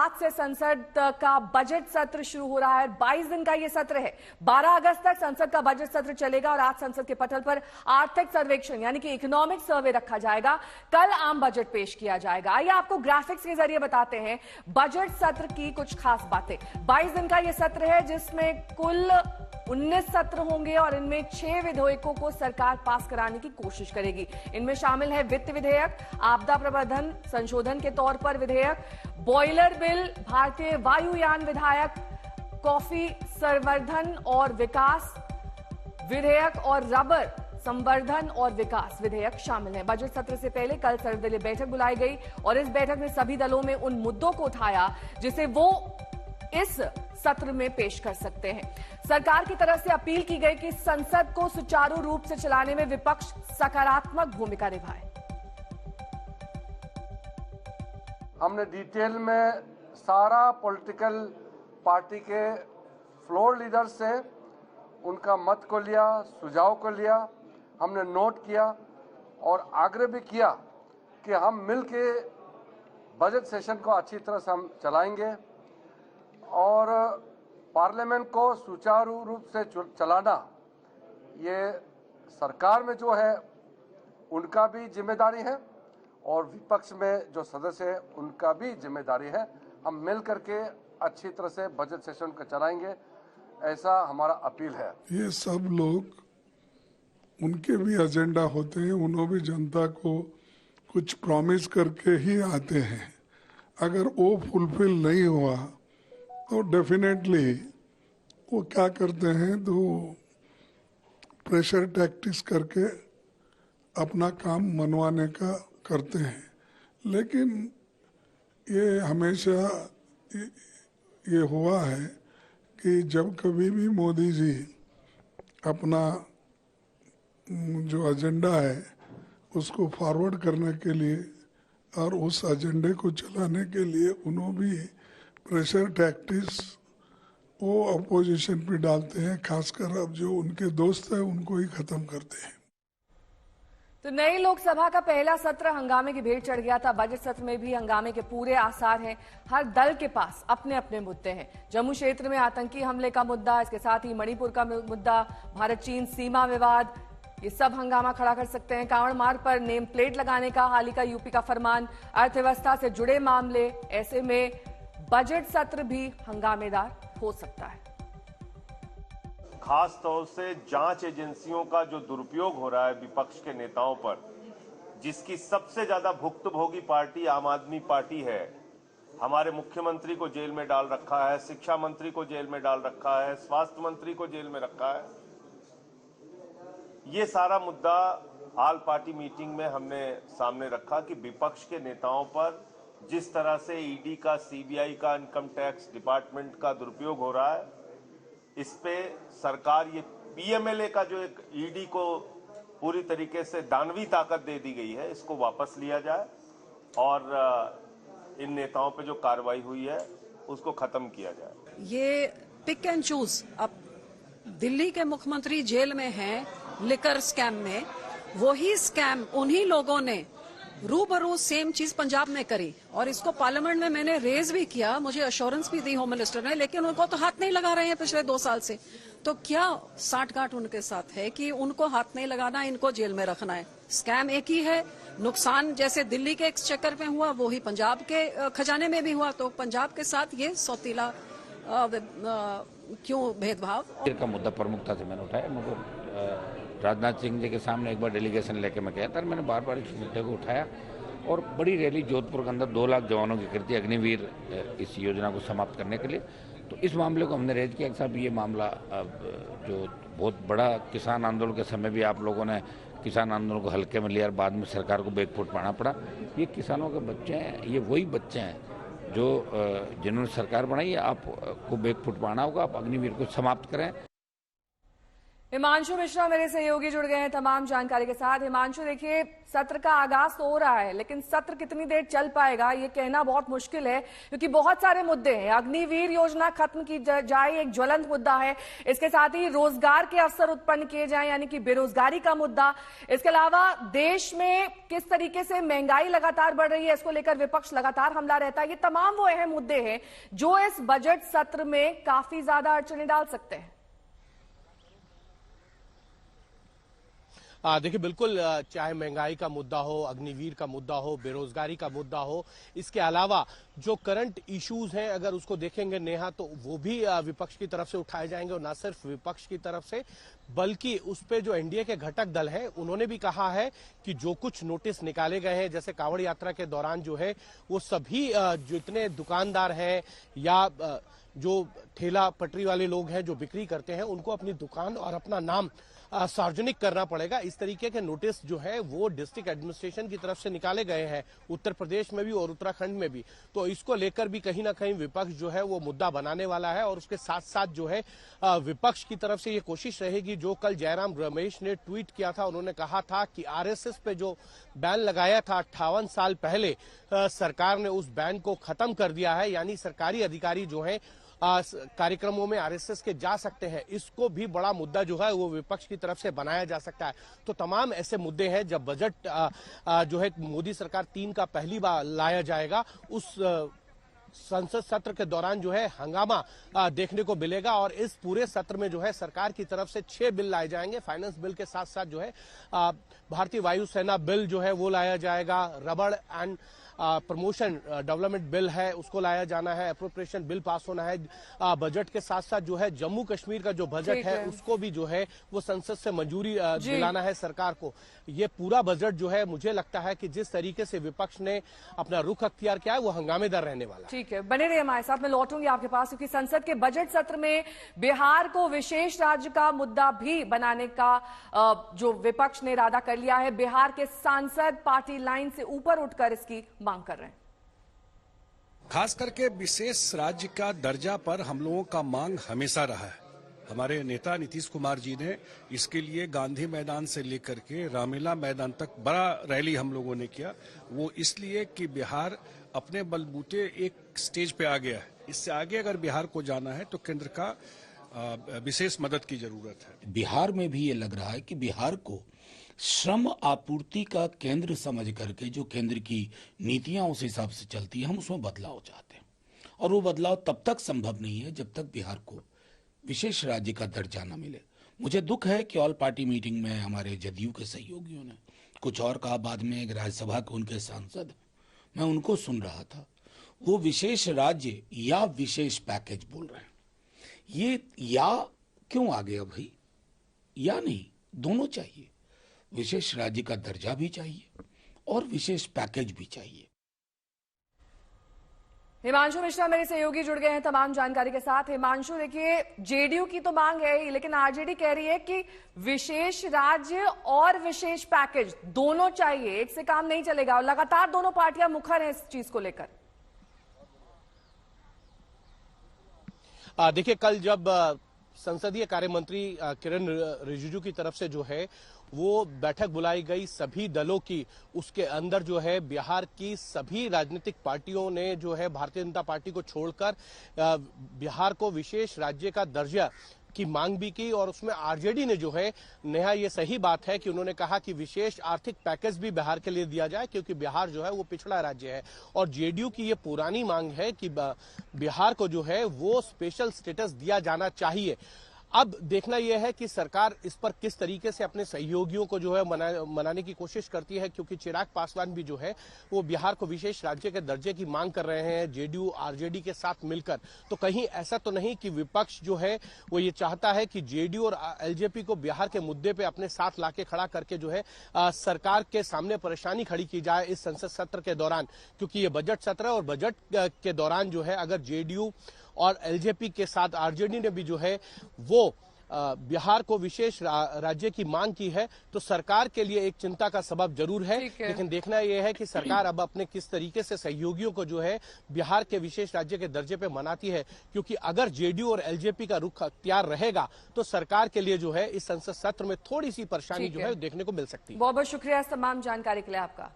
आज से संसद का बजट सत्र शुरू हो रहा है। 22 दिन का यह सत्र है। 12 अगस्त तक संसद का बजट सत्र चलेगा और आज संसद के पटल पर आर्थिक सर्वेक्षण यानी कि इकोनॉमिक सर्वे रखा जाएगा। कल आम बजट पेश किया जाएगा। आइए आपको ग्राफिक्स के जरिए बताते हैं बजट सत्र की कुछ खास बातें। 22 दिन का यह सत्र है जिसमें कुल 19 सत्र होंगे और इनमें 6 विधेयकों को सरकार पास कराने की कोशिश करेगी। इनमें शामिल है वित्त विधेयक, आपदा प्रबंधन संशोधन के तौर पर विधेयक, बॉयलर बिल, भारतीय वायुयान विधेयक, कॉफी संवर्धन और विकास विधेयक और रबर संवर्धन और विकास विधेयक शामिल हैं। बजट सत्र से पहले कल सर्वदलीय बैठक बुलाई गई और इस बैठक में सभी दलों में उन मुद्दों को उठाया जिसे वो इस सत्र में पेश कर सकते हैं। सरकार की तरफ से अपील की गई कि संसद को सुचारू रूप से चलाने में विपक्ष सकारात्मक भूमिका निभाए। हमने डिटेल में सारा पॉलिटिकल पार्टी के फ्लोर लीडर से उनका मत को लिया, सुझाव को लिया, हमने नोट किया और आग्रह भी किया कि हम मिलके बजट सेशन को अच्छी तरह से हम चलाएंगे और पार्लियामेंट को सुचारू रूप से चलाना ये सरकार में जो है उनका भी जिम्मेदारी है और विपक्ष में जो सदस्य है उनका भी जिम्मेदारी है। हम मिल करके अच्छी तरह से बजट सेशन को चलाएंगे, ऐसा हमारा अपील है। ये सब लोग उनके भी एजेंडा होते हैं, उन्होंने भी जनता को कुछ प्रॉमिस करके ही आते हैं। अगर वो फुलफिल नहीं हुआ तो डेफिनेटली वो क्या करते हैं तो प्रेशर टैक्टिक्स करके अपना काम मनवाने का करते हैं। लेकिन ये हमेशा ये हुआ है कि जब कभी भी मोदी जी अपना जो एजेंडा है उसको फॉरवर्ड करने के लिए और उस एजेंडे को चलाने के लिए उन्होंने भी प्रेशर टैक्टिक्स वो अपोजिशन पे डालते हैं, खासकर अब जो उनके दोस्त हैं उनको ही खत्म करते हैं। तो नई लोकसभा का पहला सत्र हंगामे की भेंट चढ़ गया था। बजट सत्र में भी हंगामे के पूरे आसार हैं। हर दल के पास अपने अपने मुद्दे हैं। जम्मू क्षेत्र में आतंकी हमले का मुद्दा, इसके साथ ही मणिपुर का मुद्दा, भारत चीन सीमा विवाद, ये सब हंगामा खड़ा कर सकते हैं। कांवड़ मार्ग पर नेम प्लेट लगाने का हाल ही का यूपी का फरमान, अर्थव्यवस्था से जुड़े मामले, ऐसे में बजट सत्र भी हंगामेदार हो सकता है। खास तौर से जांच एजेंसियों का जो दुरुपयोग हो रहा है विपक्ष के नेताओं पर, जिसकी सबसे ज्यादा भुक्तभोगी पार्टी आम आदमी पार्टी है। हमारे मुख्यमंत्री को जेल में डाल रखा है, शिक्षा मंत्री को जेल में डाल रखा है, स्वास्थ्य मंत्री को जेल में रखा है। ये सारा मुद्दा ऑल पार्टी मीटिंग में हमने सामने रखा कि विपक्ष के नेताओं पर जिस तरह से ईडी का, सीबीआई का, इनकम टैक्स डिपार्टमेंट का दुरुपयोग हो रहा है, इस पे सरकार ये पीएमएलए का जो एक ईडी को पूरी तरीके से दानवी ताकत दे दी गई है, इसको वापस लिया जाए और इन नेताओं पे जो कार्रवाई हुई है उसको खत्म किया जाए। ये पिक एंड चूज, अब दिल्ली के मुख्यमंत्री जेल में हैं लिकर स्कैम में, वही स्कैम उन्हीं लोगों ने रूबरू सेम चीज पंजाब में करी और इसको पार्लियामेंट में मैंने रेज भी किया, मुझे अश्योरेंस भी दी होम मिनिस्टर ने, लेकिन उनको तो हाथ नहीं लगा रहे हैं पिछले 2 साल से। तो क्या साठगांठ उनके साथ है कि उनको हाथ नहीं लगाना, इनको जेल में रखना है? स्कैम एक ही है, नुकसान जैसे दिल्ली के एक्सचेकर में हुआ वो ही पंजाब के खजाने में भी हुआ, तो पंजाब के साथ ये सौतीला क्यों भेदभाव? का मुद्दा प्रमुखता से मैंने उठाया। मुझे राजनाथ सिंह जी के सामने एक बार डेलीगेशन लेके मैं गया था, मैंने बार बार इस मुद्दे को उठाया और बड़ी रैली जोधपुर के अंदर 2 लाख जवानों की करती अग्निवीर इस योजना को समाप्त करने के लिए। तो इस मामले को हमने रेज किया कि साहब ये मामला जो बहुत बड़ा किसान आंदोलन के समय भी आप लोगों ने किसान आंदोलन को हल्के में लिया और बाद में सरकार को बैकफुट पाना पड़ा। ये किसानों के बच्चे हैं, ये वही बच्चे हैं जो जिन्होंने सरकार बनाई है। आपको बैकफुट पाना होगा, आप अग्निवीर को समाप्त करें। हिमांशु मिश्रा मेरे सहयोगी जुड़ गए हैं तमाम जानकारी के साथ। हिमांशु, देखिए सत्र का आगाज तो हो रहा है, लेकिन सत्र कितनी देर चल पाएगा ये कहना बहुत मुश्किल है, क्योंकि बहुत सारे मुद्दे हैं। अग्निवीर योजना खत्म की जाए, एक ज्वलंत मुद्दा है। इसके साथ ही रोजगार के अवसर उत्पन्न किए जाएं, यानी कि बेरोजगारी का मुद्दा। इसके अलावा देश में किस तरीके से महंगाई लगातार बढ़ रही है, इसको लेकर विपक्ष लगातार हमला रहता है। ये तमाम वो अहम मुद्दे हैं जो इस बजट सत्र में काफी ज्यादा अड़चने डाल सकते हैं। देखिए, बिल्कुल, चाहे महंगाई का मुद्दा हो, अग्निवीर का मुद्दा हो, बेरोजगारी का मुद्दा हो, इसके अलावा जो करंट इश्यूज हैं अगर उसको देखेंगे नेहा, तो वो भी विपक्ष की तरफ से उठाए जाएंगे। और ना सिर्फ विपक्ष की तरफ से, बल्कि उस पे जो एनडीए के घटक दल हैं उन्होंने भी कहा है कि जो कुछ नोटिस निकाले गए हैं, जैसे कांवड़ यात्रा के दौरान जो है वो सभी जितने दुकानदार हैं या जो ठेला पटरी वाले लोग हैं जो बिक्री करते हैं, उनको अपनी दुकान और अपना नाम सार्वजनिक करना पड़ेगा। इस तरीके के नोटिस जो है वो डिस्ट्रिक्ट एडमिनिस्ट्रेशन की तरफ से निकाले गए हैं, उत्तर प्रदेश में भी और उत्तराखंड में भी। तो इसको लेकर भी कहीं ना कहीं विपक्ष जो है वो मुद्दा बनाने वाला है। और उसके साथ साथ जो है विपक्ष की तरफ से ये कोशिश रहेगी, जो कल जयराम रमेश ने ट्वीट किया था, उन्होंने कहा था कि आरएसएस पे जो बैन लगाया था 58 साल पहले, सरकार ने उस बैन को खत्म कर दिया है। यानी सरकारी अधिकारी जो है कार्यक्रमों में आरएसएस के जा सकते हैं। इसको भी बड़ा मुद्दा जो है वो विपक्ष की तरफ से बनाया जा सकता है। तो तमाम ऐसे मुद्दे हैं। जब बजट जो है मोदी सरकार 3 का पहली बार लाया जाएगा, उस संसद सत्र के दौरान जो है हंगामा देखने को मिलेगा। और इस पूरे सत्र में जो है सरकार की तरफ से 6 बिल लाए जाएंगे। फाइनेंस बिल के साथ साथ जो है भारतीय वायुसेना बिल जो है वो लाया जाएगा। रबड़ एंड प्रमोशन डेवलपमेंट बिल है, उसको लाया जाना है। अप्रोप्रिएशन बिल पास होना है। बजट के साथ साथ जो है जम्मू कश्मीर का जो बजट है उसको भी जो है वो संसद से मंजूरी दिलाना है सरकार को। ये पूरा बजट जो है, मुझे लगता है कि जिस तरीके से विपक्ष ने अपना रुख अख्तियार किया है वो हंगामेदार रहने वाला है। ठीक है, बने रहिए हमारे साथ। मैं लौटूंगी आपके पास, क्योंकि संसद के बजट सत्र में बिहार को विशेष राज्य का मुद्दा भी बनाने का जो विपक्ष ने इरादा कर लिया है। बिहार के सांसद पार्टी लाइन से ऊपर उठकर इसकी मांग कर रहे हैं। खास करके विशेष राज्य का दर्जा पर हम लोगों का मांग हमेशा रहा है। हमारे नेता नीतीश कुमार जी ने इसके लिए गांधी मैदान से लेकर के रामलीला मैदान तक बड़ा रैली हम लोगों ने किया। वो इसलिए कि बिहार अपने बलबूते एक स्टेज पे आ गया है। इससे आगे अगर बिहार को जाना है तो केंद्र का विशेष मदद की जरूरत है। बिहार में भी ये लग रहा है कि बिहार को श्रम आपूर्ति का केंद्र समझ करके जो केंद्र की नीतियां उस हिसाब से चलती है, हम उसमें बदलाव चाहते हैं। और वो बदलाव तब तक संभव नहीं है जब तक बिहार को विशेष राज्य का दर्जा न मिले। मुझे दुख है कि ऑल पार्टी मीटिंग में हमारे जदयू के सहयोगियों ने कुछ और कहा। बाद में एक राज्यसभा के उनके सांसद, मैं उनको सुन रहा था, वो विशेष राज्य या विशेष पैकेज बोल रहे हैं। ये या क्यों आ गया भाई? या नहीं, दोनों चाहिए। विशेष राज्य का दर्जा भी चाहिए और विशेष पैकेज भी चाहिए। हिमांशु मिश्रा मेरे सहयोगी जुड़ गए हैं तमाम जानकारी के साथ। हिमांशु, देखिए जेडीयू की तो मांग है ही, लेकिन आरजेडी कह रही है कि विशेष राज्य और विशेष पैकेज दोनों चाहिए, एक से काम नहीं चलेगा। और लगातार दोनों पार्टियां मुखर हैं इस चीज को लेकर। देखिए, कल जब संसदीय कार्य मंत्री किरण रिजिजू की तरफ से जो है वो बैठक बुलाई गई सभी दलों की, उसके अंदर जो है बिहार की सभी राजनीतिक पार्टियों ने जो है भारतीय जनता पार्टी को छोड़कर बिहार को विशेष राज्य का दर्जा की मांग भी की। और उसमें आरजेडी ने जो है, नेहा ये सही बात है कि उन्होंने कहा कि विशेष आर्थिक पैकेज भी बिहार के लिए दिया जाए, क्योंकि बिहार जो है वो पिछड़ा राज्य है। और जेडीयू की ये पुरानी मांग है कि बिहार को जो है वो स्पेशल स्टेटस दिया जाना चाहिए। अब देखना यह है कि सरकार इस पर किस तरीके से अपने सहयोगियों को जो है मनाने की कोशिश करती है, क्योंकि चिराग पासवान भी जो है वो बिहार को विशेष राज्य के दर्जे की मांग कर रहे हैं जेडीयू आरजेडी के साथ मिलकर। तो कहीं ऐसा तो नहीं कि विपक्ष जो है वो ये चाहता है कि जेडीयू और एलजेपी को बिहार के मुद्दे पे अपने साथ लाके खड़ा करके जो है सरकार के सामने परेशानी खड़ी की जाए इस संसद सत्र के दौरान, क्योंकि ये बजट सत्र है। और बजट के दौरान जो है अगर जेडीयू और एलजेपी के साथ आरजेडी ने भी जो है वो बिहार को विशेष राज्य की मांग की है तो सरकार के लिए एक चिंता का सबब जरूर है, लेकिन देखना यह है कि सरकार अब अपने किस तरीके से सहयोगियों को जो है बिहार के विशेष राज्य के दर्जे पे मनाती है, क्योंकि अगर जेडीयू और एलजेपी का रुख अख्तियार रहेगा तो सरकार के लिए जो है इस संसद सत्र में थोड़ी सी परेशानी जो है देखने को मिल सकती है। बहुत बहुत शुक्रिया इस तमाम जानकारी के लिए आपका।